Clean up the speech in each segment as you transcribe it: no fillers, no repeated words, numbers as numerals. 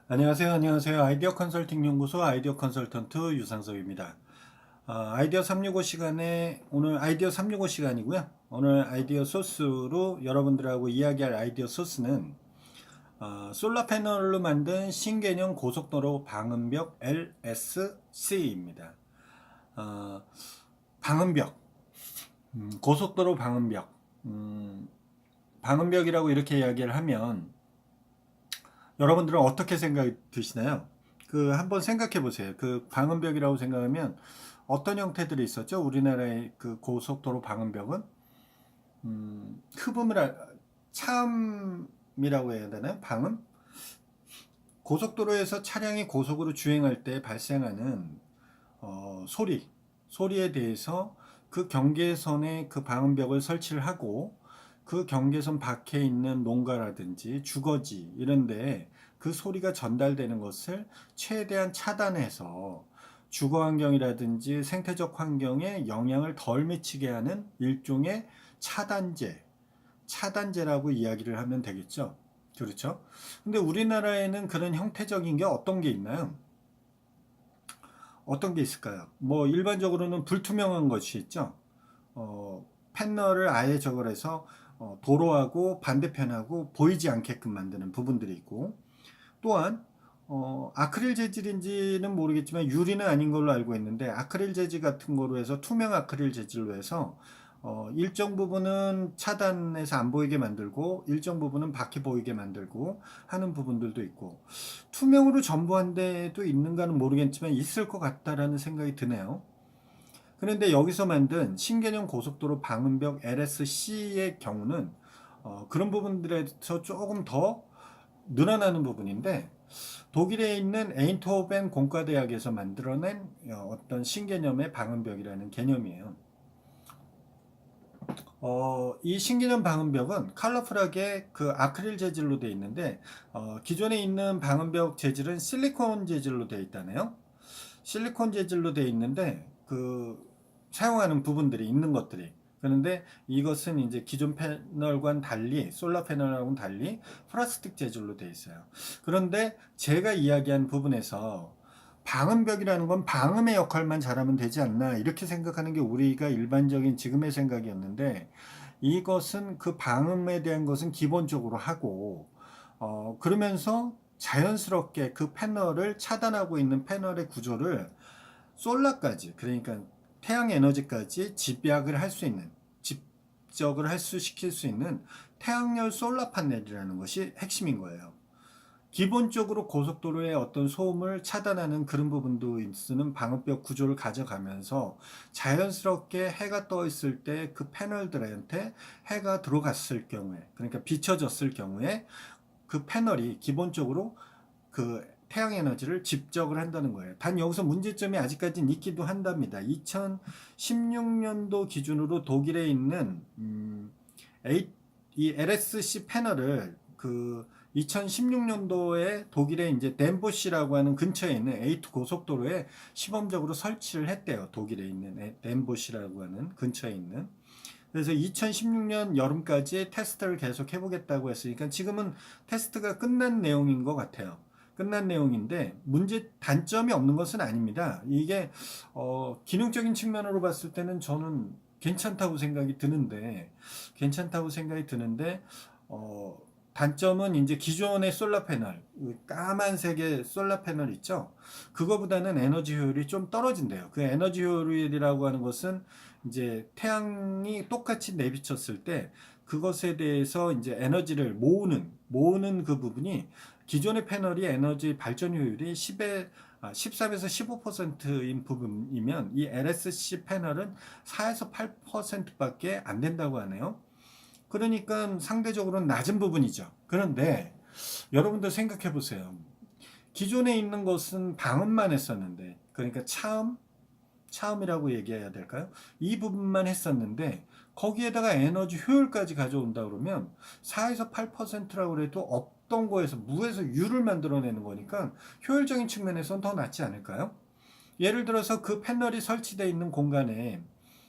안녕하세요. 아이디어 컨설팅 연구소 아이디어 컨설턴트 유상섭입니다. 아이디어 365 시간에 오늘 아이디어 365 시간이고요. 오늘 아이디어 소스로 여러분들하고 이야기할 아이디어 소스는 솔라 패널로 만든 신개념 고속도로 방음벽 LSC입니다. 방음벽, 고속도로 방음벽, 방음벽이라고 이렇게 이야기를 하면 여러분들은 어떻게 생각이 드시나요? 한번 생각해 보세요. 그 방음벽이라고 생각하면 어떤 형태들이 있었죠? 우리나라의 그 고속도로 방음벽은 흡음을 차음이라고 해야 되나요? 방음? 고속도로에서 차량이 고속으로 주행할 때 발생하는 소리에 대해서 그 경계선에 그 방음벽을 설치를 하고 그 경계선 밖에 있는 농가라든지 주거지 이런데 그 소리가 전달되는 것을 최대한 차단해서 주거 환경이라든지 생태적 환경에 영향을 덜 미치게 하는 일종의 차단제라고 이야기를 하면 되겠죠. 그렇죠? 근데 우리나라에는 그런 형태적인 게 어떤 게 있나요? 어떤 게 있을까요? 뭐 일반적으로는 불투명한 것이 있죠. 패널을 아예 저걸 해서 도로하고 반대편하고 보이지 않게끔 만드는 부분들이 있고, 또한 아크릴 재질인지는 모르겠지만 유리는 아닌 걸로 알고 있는데 아크릴 재질 같은 거로 해서 투명 아크릴 재질로 해서 일정 부분은 차단해서 안 보이게 만들고 일정 부분은 밖에 보이게 만들고 하는 부분들도 있고, 투명으로 전부 한 데도 있는가는 모르겠지만 있을 것 같다라는 생각이 드네요. 그런데 여기서 만든 신개념 고속도로 방음벽 LSC의 경우는 그런 부분들에서 조금 더 늘어나는 부분인데, 독일에 있는 에인트호벤 공과대학에서 만들어낸 어떤 신개념의 방음벽이라는 개념이에요. 이 신개념 방음벽은 컬러풀하게 그 아크릴 재질로 되어 있는데, 기존에 있는 방음벽 재질은 실리콘 재질로 되어 있다네요. 실리콘 재질로 되어 있는데 사용하는 부분들이 있는 것들이, 그런데 이것은 이제 기존 패널과는 달리, 솔라 패널하고는 달리 플라스틱 재질로 되어 있어요. 그런데 제가 이야기한 부분에서 방음벽이라는 건 방음의 역할만 잘하면 되지 않나 이렇게 생각하는 게 우리가 일반적인 지금의 생각이었는데, 이것은 그 방음에 대한 것은 기본적으로 하고 그러면서 자연스럽게 그 패널을 차단하고 있는 패널의 구조를 솔라까지, 그러니까 태양 에너지까지 집약을 할 수 있는, 집적을 시킬 수 있는 태양열 솔라 파넬이라는 것이 핵심인 거예요. 기본적으로 고속도로의 어떤 소음을 차단하는 그런 부분도 쓰는 방음벽 구조를 가져가면서 자연스럽게 해가 떠 있을 때 그 패널들한테 해가 들어갔을 경우에, 그러니까 비춰졌을 경우에 그 패널이 기본적으로 그 태양 에너지를 집적을 한다는 거예요. 단 여기서 문제점이 아직까지는 있기도 한답니다. 2016년도 기준으로 독일에 있는 이 LSC 패널을 2016년도에 독일의 이제 덴보시라고 하는 근처에 있는 A2 고속도로에 시범적으로 설치를 했대요. 독일에 있는 덴보시라고 하는 근처에 있는. 그래서 2016년 여름까지 테스트를 계속 해보겠다고 했으니까 지금은 테스트가 끝난 내용인 것 같아요. 끝난 내용인데 단점이 없는 것은 아닙니다. 이게 기능적인 측면으로 봤을 때는 저는 괜찮다고 생각이 드는데 어, 단점은 이제 기존의 솔라 패널, 까만색의 솔라 패널 있죠? 그거보다는 에너지 효율이 좀 떨어진대요. 그 에너지 효율이라고 하는 것은 이제 태양이 똑같이 내비쳤을 때 그것에 대해서 이제 에너지를 모으는 그 부분이, 기존의 패널이 에너지 발전 효율이 13에서 15%인 부분이면 이 LSC 패널은 4에서 8%밖에 안 된다고 하네요. 그러니까 상대적으로 낮은 부분이죠. 그런데 여러분들 생각해 보세요. 기존에 있는 것은 방음만 했었는데, 그러니까 차음이라고 얘기해야 될까요? 이 부분만 했었는데 거기에다가 에너지 효율까지 가져온다 그러면 4에서 8%라고 해도 없던 거에서 무에서 유를 만들어내는 거니까 효율적인 측면에서는 더 낫지 않을까요? 예를 들어서 그 패널이 설치되어 있는 공간에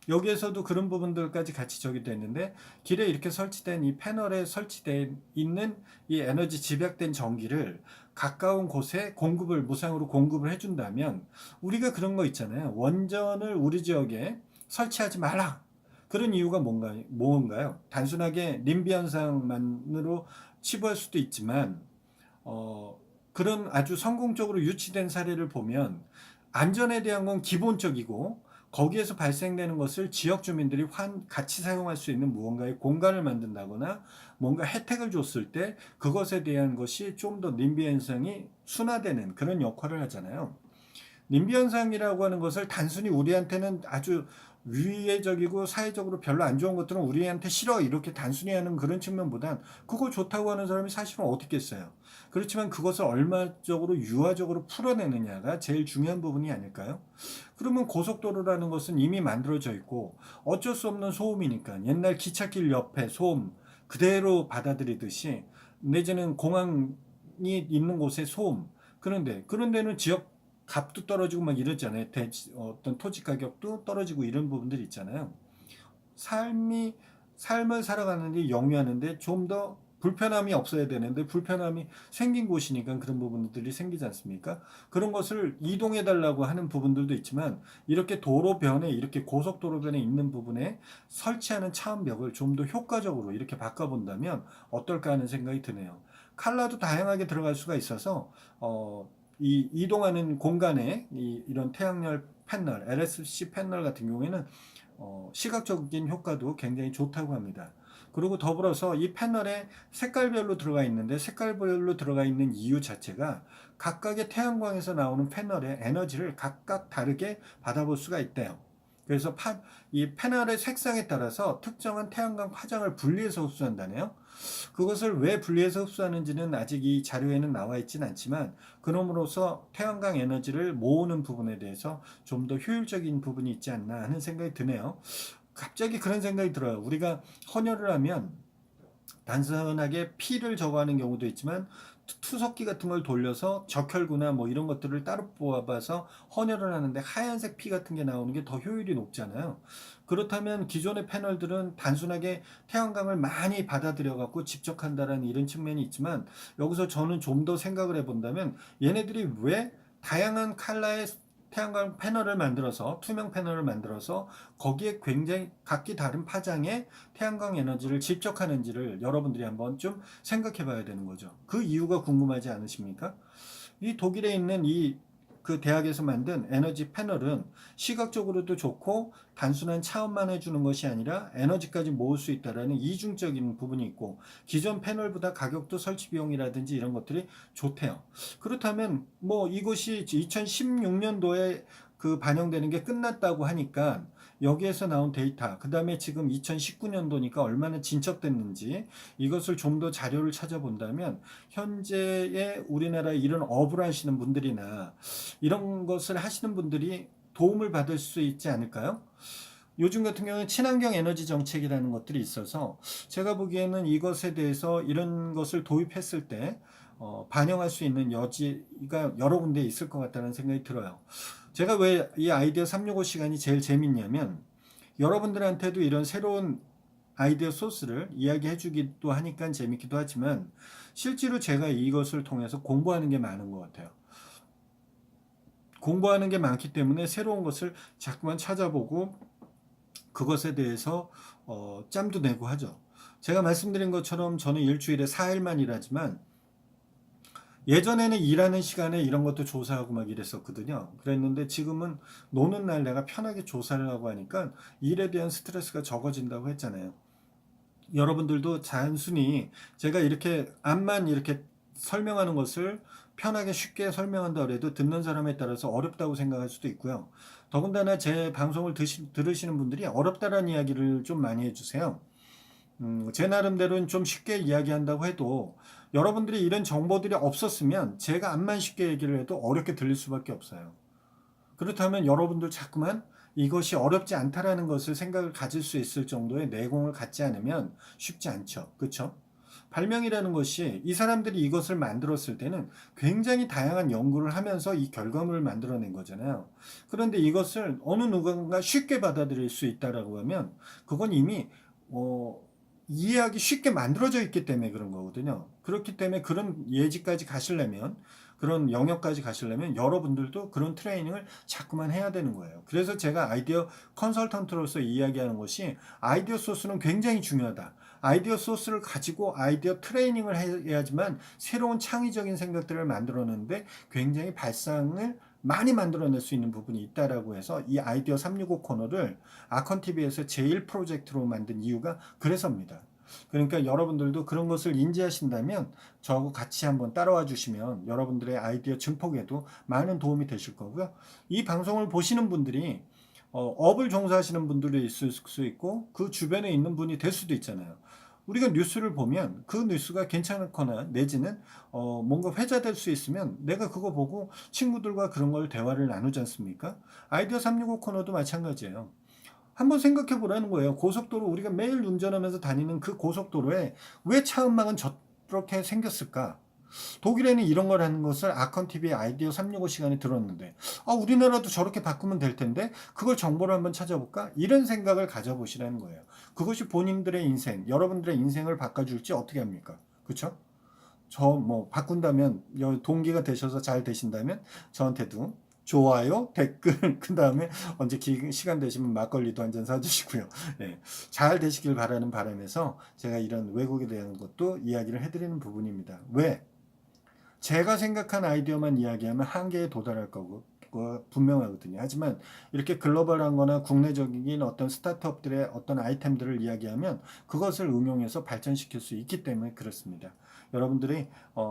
여기에서도 그런 부분들까지 같이 적이 됐는데, 길에 이렇게 설치된 이 패널에 설치되어 있는 이 에너지 집약된 전기를 가까운 곳에 공급을 무상으로 공급을 해준다면 우리가 그런 거 있잖아요. 원전을 우리 지역에 설치하지 말라. 그런 이유가 뭔가요? 단순하게 님비 현상만으로 치부할 수도 있지만 그런 아주 성공적으로 유치된 사례를 보면 안전에 대한 건 기본적이고 거기에서 발생되는 것을 지역 주민들이 같이 사용할 수 있는 무언가의 공간을 만든다거나 뭔가 혜택을 줬을 때 그것에 대한 것이 좀 더 님비 현상이 순화되는 그런 역할을 하잖아요. 님비 현상이라고 하는 것을 단순히 우리한테는 아주 위해적이고 사회적으로 별로 안 좋은 것들은 우리한테 싫어 이렇게 단순히 하는 그런 측면보단 그거 좋다고 하는 사람이 사실은 어떻겠어요. 그렇지만 그것을 얼마적으로 유화적으로 풀어내느냐가 제일 중요한 부분이 아닐까요? 그러면 고속도로라는 것은 이미 만들어져 있고 어쩔 수 없는 소음이니까 옛날 기찻길 옆에 소음 그대로 받아들이듯이 내지는 공항이 있는 곳의 소음 그런데 그런 데는 지역 값도 떨어지고 막 이러잖아요. 어떤 토지 가격도 떨어지고 이런 부분들이 있잖아요. 삶을 살아가는데 영위하는데 좀 더 불편함이 없어야 되는데 불편함이 생긴 곳이니까 그런 부분들이 생기지 않습니까? 그런 것을 이동해 달라고 하는 부분들도 있지만 이렇게 도로변에 이렇게 고속도로변에 있는 부분에 설치하는 차원벽을 좀 더 효과적으로 이렇게 바꿔본다면 어떨까 하는 생각이 드네요. 칼라도 다양하게 들어갈 수가 있어서 이 이동하는 공간에 이런 태양열 패널, LSC 패널 같은 경우에는 시각적인 효과도 굉장히 좋다고 합니다. 그리고 더불어서 이 패널에 색깔별로 들어가 있는데 색깔별로 들어가 있는 이유 자체가 각각의 태양광에서 나오는 패널의 에너지를 각각 다르게 받아볼 수가 있대요. 그래서 이 패널의 색상에 따라서 특정한 태양광 파장을 분리해서 흡수한다네요. 그것을 왜 분리해서 흡수하는지는 아직 이 자료에는 나와 있지는 않지만 그럼으로써 태양광 에너지를 모으는 부분에 대해서 좀 더 효율적인 부분이 있지 않나 하는 생각이 드네요. 갑자기 그런 생각이 들어요. 우리가 헌혈을 하면 단순하게 피를 저거하는 경우도 있지만 투석기 같은 걸 돌려서 적혈구나 뭐 이런 것들을 따로 뽑아서 헌혈을 하는데 하얀색 피 같은 게 나오는 게 더 효율이 높잖아요. 그렇다면 기존의 패널들은 단순하게 태양광을 많이 받아들여 갖고 집적한다라는 이런 측면이 있지만 여기서 저는 좀 더 생각을 해본다면 얘네들이 왜 다양한 컬러의 태양광 패널을 만들어서 투명 패널을 만들어서 거기에 굉장히 각기 다른 파장의 태양광 에너지를 집적하는지를 여러분들이 한번 좀 생각해 봐야 되는 거죠. 그 이유가 궁금하지 않으십니까? 이 독일에 있는 그 대학에서 만든 에너지 패널은 시각적으로도 좋고 단순한 차원만 해주는 것이 아니라 에너지까지 모을 수 있다는 이중적인 부분이 있고 기존 패널보다 가격도 설치 비용이라든지 이런 것들이 좋대요. 그렇다면 뭐 이것이 2016년도에 그 반영되는 게 끝났다고 하니까 여기에서 나온 데이터, 그 다음에 지금 2019년도니까 얼마나 진척됐는지 이것을 좀 더 자료를 찾아본다면 현재의 우리나라에 이런 업을 하시는 분들이나 이런 것을 하시는 분들이 도움을 받을 수 있지 않을까요? 요즘 같은 경우는 친환경 에너지 정책이라는 것들이 있어서 제가 보기에는 이것에 대해서 이런 것을 도입했을 때 반영할 수 있는 여지가 여러 군데 있을 것 같다는 생각이 들어요. 제가 왜 이 아이디어 365 시간이 제일 재밌냐면 여러분들한테도 이런 새로운 아이디어 소스를 이야기해 주기도 하니까 재밌기도 하지만 실제로 제가 이것을 통해서 공부하는 게 많은 것 같아요. 공부하는 게 많기 때문에 새로운 것을 자꾸만 찾아보고 그것에 대해서 짬도 내고 하죠. 제가 말씀드린 것처럼 저는 일주일에 4일만 일하지만 예전에는 일하는 시간에 이런 것도 조사하고 막 이랬었거든요. 그랬는데 지금은 노는 날 내가 편하게 조사를 하고 하니까 일에 대한 스트레스가 적어진다고 했잖아요. 여러분들도 단순히 제가 이렇게 앞만 이렇게 설명하는 것을 편하게 쉽게 설명한다 그래도 듣는 사람에 따라서 어렵다고 생각할 수도 있고요. 더군다나 제 방송을 들으시는 분들이 어렵다라는 이야기를 좀 많이 해주세요. 제 나름대로는 좀 쉽게 이야기한다고 해도 여러분들이 이런 정보들이 없었으면 제가 앞만 쉽게 얘기를 해도 어렵게 들릴 수밖에 없어요. 그렇다면 여러분들 자꾸만 이것이 어렵지 않다라는 것을 생각을 가질 수 있을 정도의 내공을 갖지 않으면 쉽지 않죠. 그렇죠? 발명이라는 것이 이 사람들이 이것을 만들었을 때는 굉장히 다양한 연구를 하면서 이 결과물을 만들어낸 거잖아요. 그런데 이것을 어느 누군가 쉽게 받아들일 수 있다라고 하면 그건 이미 이해하기 쉽게 만들어져 있기 때문에 그런 거거든요. 그렇기 때문에 그런 예지까지 가시려면, 그런 영역까지 가시려면 여러분들도 그런 트레이닝을 자꾸만 해야 되는 거예요. 그래서 제가 아이디어 컨설턴트로서 이야기하는 것이, 아이디어 소스는 굉장히 중요하다. 아이디어 소스를 가지고 아이디어 트레이닝을 해야지만 새로운 창의적인 생각들을 만들어내는데 굉장히 발상을 많이 만들어낼 수 있는 부분이 있다라고 해서 이 아이디어 365 코너를 아컨TV에서 제일 프로젝트로 만든 이유가 그래서입니다. 그러니까 여러분들도 그런 것을 인지하신다면 저하고 같이 한번 따라와 주시면 여러분들의 아이디어 증폭에도 많은 도움이 되실 거고요. 이 방송을 보시는 분들이 업을 종사하시는 분들이 있을 수 있고 그 주변에 있는 분이 될 수도 있잖아요. 우리가 뉴스를 보면 그 뉴스가 괜찮거나 내지는 뭔가 회자될 수 있으면 내가 그거 보고 친구들과 그런 걸 대화를 나누지 않습니까? 아이디어 365 코너도 마찬가지예요. 한번 생각해 보라는 거예요. 고속도로, 우리가 매일 운전하면서 다니는 그 고속도로에 왜 차음막은 저렇게 생겼을까? 독일에는 이런 걸 하는 것을 아컨TV의 아이디어 365 시간에 들었는데, 우리나라도 저렇게 바꾸면 될 텐데 그걸 정보를 한번 찾아볼까? 이런 생각을 가져보시라는 거예요. 그것이 본인들의 인생, 여러분들의 인생을 바꿔줄지 어떻게 합니까? 그렇죠? 저 뭐 바꾼다면, 동기가 되셔서 잘 되신다면 저한테도 좋아요, 댓글, 그 다음에 언제 시간 되시면 막걸리도 한 잔 사주시고요. 네, 잘 되시길 바라는 바람에서 제가 이런 왜곡에 대한 것도 이야기를 해드리는 부분입니다. 왜? 제가 생각한 아이디어만 이야기하면 한계에 도달할 거고 분명하거든요. 하지만 이렇게 글로벌한 거나 국내적인 어떤 스타트업들의 어떤 아이템들을 이야기하면 그것을 응용해서 발전시킬 수 있기 때문에 그렇습니다. 여러분들이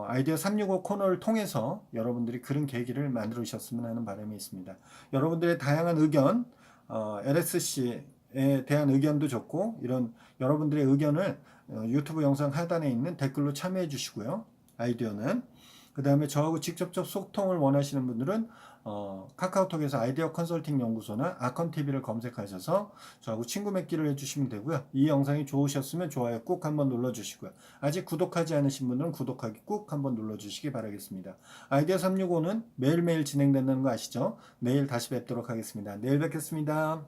아이디어 365 코너를 통해서 여러분들이 그런 계기를 만들으셨으면 하는 바람이 있습니다. 여러분들의 다양한 의견, LSC에 대한 의견도 좋고, 이런 여러분들의 의견을 유튜브 영상 하단에 있는 댓글로 참여해 주시고요. 아이디어는 그 다음에 저하고 직접적 소통을 원하시는 분들은 카카오톡에서 아이디어 컨설팅 연구소나 아컨TV를 검색하셔서 저하고 친구 맺기를 해주시면 되고요. 이 영상이 좋으셨으면 좋아요 꼭 한번 눌러주시고요. 아직 구독하지 않으신 분들은 구독하기 꼭 한번 눌러주시기 바라겠습니다. 아이디어 365는 매일매일 진행된다는 거 아시죠? 내일 다시 뵙도록 하겠습니다. 내일 뵙겠습니다.